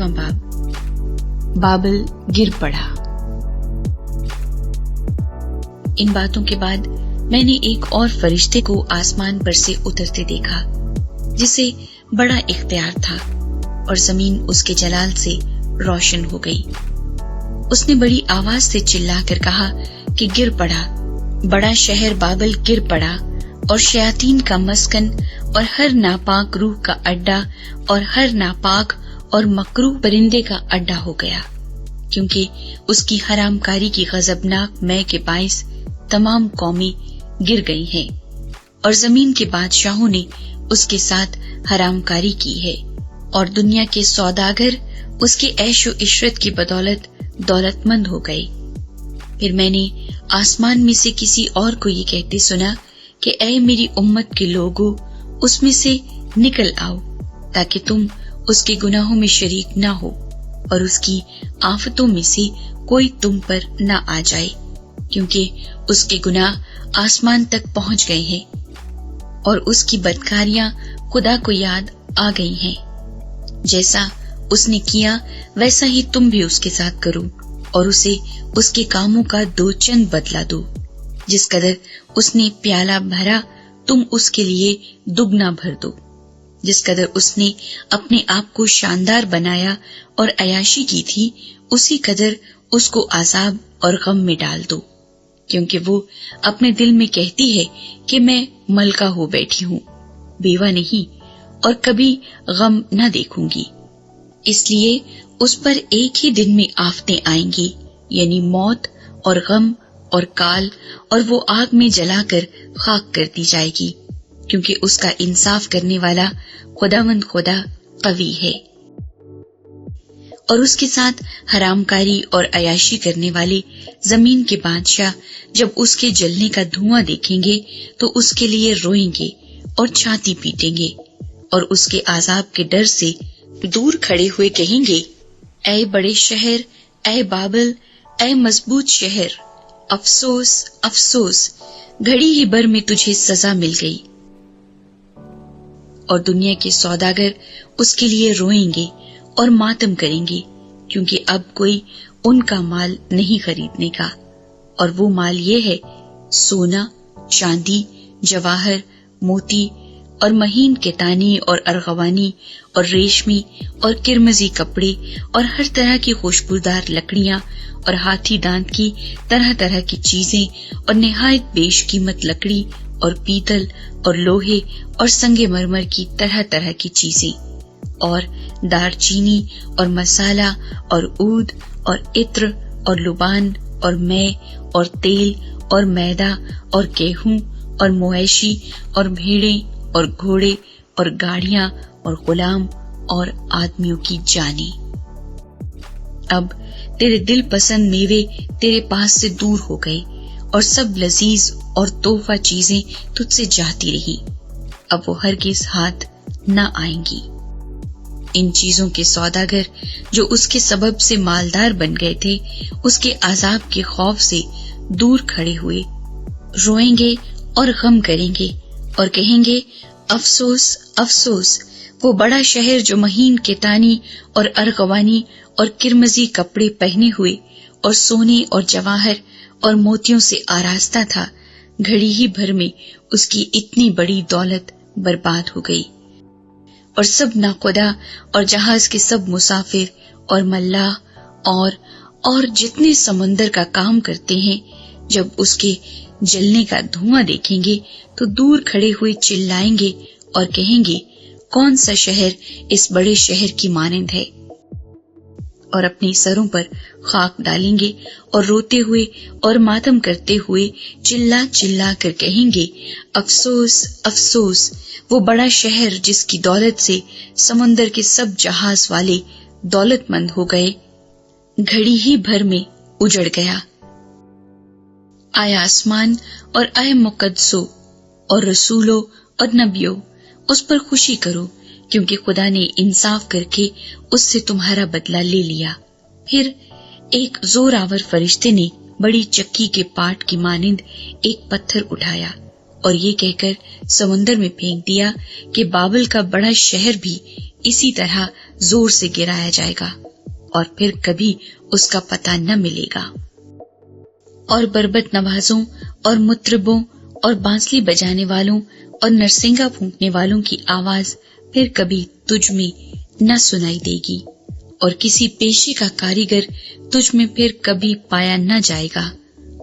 8वां बाब, बाबल गिर पड़ा। इन बातों के बाद मैंने एक और फरिश्ते को आसमान पर से उतरते देखा, जिसे बड़ा इख्तियार था, और जमीन उसके जलाल से रोशन हो गई। उसने बड़ी आवाज से चिल्लाकर कहा कि गिर पड़ा, बड़ा शहर बाबल गिर पड़ा, और शयातीन का मस्कन और हर नापाक रूह का अड्डा और हर नापाक और मकरूह परिंदे का अड्डा हो गया, क्योंकि उसकी हरामकारी की गजबनाक मै के बाइस तमाम कौमें गिर गई हैं, और जमीन के बादशाहों ने उसके साथ हरामकारी की है, और दुनिया के सौदागर उसके ऐशो इशरत की बदौलत दौलतमंद हो गए। फिर मैंने आसमान में से किसी और को ये कहते सुना कि ऐ मेरी उम्मत के लोगों, उसमें से निकल आओ, ताकि तुम उसके गुनाहों में शरीक ना हो, और उसकी आफतों में से कोई तुम पर ना आ जाए, क्योंकि उसके गुनाह आसमान तक पहुंच गए हैं, और उसकी बदकारियां खुदा को याद आ गई हैं। जैसा उसने किया वैसा ही तुम भी उसके साथ करो, और उसे उसके कामों का दो चंद बदला दो। जिस कदर उसने प्याला भरा तुम उसके लिए दुगना भर दो। जिस कदर उसने अपने आप को शानदार बनाया और अयाशी की थी, उसी कदर उसको आजाब और गम में डाल दो, क्योंकि वो अपने दिल में कहती है कि मैं मलका हो बैठी हूँ, बेवा नहीं, और कभी गम न देखूंगी। इसलिए उस पर एक ही दिन में आफतें आएंगी, यानी मौत और गम और काल, और वो आग में जलाकर खाक कर दी जाएगी, क्योंकि उसका इंसाफ करने वाला खुदावंद खुदा कवी है। और उसके साथ हरामकारी और अयाशी करने वाले जमीन के बादशाह जब उसके जलने का धुआं देखेंगे तो उसके लिए रोएंगे और छाती पीटेंगे, और उसके आजाब के डर से दूर खड़े हुए कहेंगे, ऐ बड़े शहर, ऐ बाबल, ऐ मजबूत शहर, अफसोस अफसोस, घड़ी ही भर में तुझे सजा मिल गई। और दुनिया के सौदागर उसके लिए रोएंगे और मातम करेंगे, क्योंकि अब कोई उनका माल नहीं खरीदने का, और वो माल ये है सोना, चांदी, जवाहर, मोती और महीन केतानी और अरगवानी और रेशमी और किरमजी कपड़े और हर तरह की खुशबूदार लकड़ियां और हाथी दांत की तरह तरह की चीजें और निहायत बेशकीमत लकड़ी और पीतल और लोहे और संगे मरमर की तरह तरह की चीजें और दारचीनी और मसाला और ऊद और इत्र और लुबान और मै और तेल और मैदा और गेहूं और मोएशी और भेड़ें और घोड़े और गाड़ियां और गुलाम और आदमियों की जाने। अब तेरे दिल पसंद मेवे तेरे पास से दूर हो गए, और सब लजीज और तोहफा चीजें तुझसे जाती रही, अब वो हरगिज हाथ न आएंगी। इन चीजों के सौदागर जो उसके सबब से मालदार बन गए थे, उसके अजाब के खौफ से दूर खड़े हुए रोएंगे और गम करेंगे और कहेंगे, अफसोस अफसोस, वो बड़ा शहर जो महीन केतानी और अरगवानी और किरमजी कपड़े पहने हुए और सोने और जवाहर और मोतियों से आरास्ता था, घड़ी ही भर में उसकी इतनी बड़ी दौलत बर्बाद हो गई। और सब नाखुदा और जहाज के सब मुसाफिर और मल्लाह और जितने समंदर का काम करते हैं, जब उसके जलने का धुआं देखेंगे तो दूर खड़े हुए चिल्लाएंगे और कहेंगे, कौन सा शहर इस बड़े शहर की मानंद है, और अपने सरों पर खाक डालेंगे और रोते हुए और मातम करते हुए चिल्ला चिल्ला कर कहेंगे, अफसोस अफसोस, वो बड़ा शहर जिसकी दौलत से समंदर के सब जहाज वाले दौलतमंद हो गए, घड़ी ही भर में उजड़ गया। आए आसमान और आए मुकद्दसों और रसूलों और नबियों, उस पर खुशी करो, क्योंकि खुदा ने इंसाफ करके उससे तुम्हारा बदला ले लिया। फिर एक जोरावर फरिश्ते ने बड़ी चक्की के पाट की मानिंद एक पत्थर उठाया और ये कहकर समुंदर में फेंक दिया कि बाबल का बड़ा शहर भी इसी तरह زور سے گرایا جائے گا اور پھر کبھی اس کا پتہ نہ ملے گا۔ اور بربت نوازوں اور مطربوں اور بانسلی بجانے والوں اور نرسنگا پھونکنے والوں کی آواز پھر کبھی تجھ میں نہ سنائی دے گی، اور کسی پیشے کا کاریگر تجھ میں پھر کبھی پایا نہ جائے گا،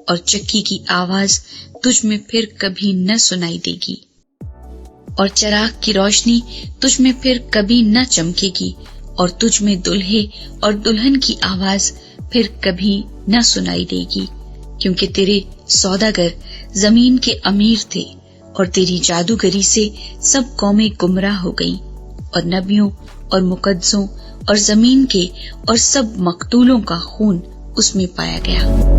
اور چکی کی آواز تجھ میں پھر کبھی نہ سنائی دے گی، اور چراغ کی روشنی تجھ میں پھر کبھی نہ چمکے گی، اور تجھ میں دلہے اور دلہن کی آواز پھر کبھی نہ سنائی دے گی، کیونکہ تیرے سوداگر زمین کے امیر تھے، اور تیری جادوگری سے سب قومیں گمراہ ہو گئیں، اور نبیوں اور مقدسوں اور زمین کے اور سب مقتولوں کا خون اس میں پایا گیا۔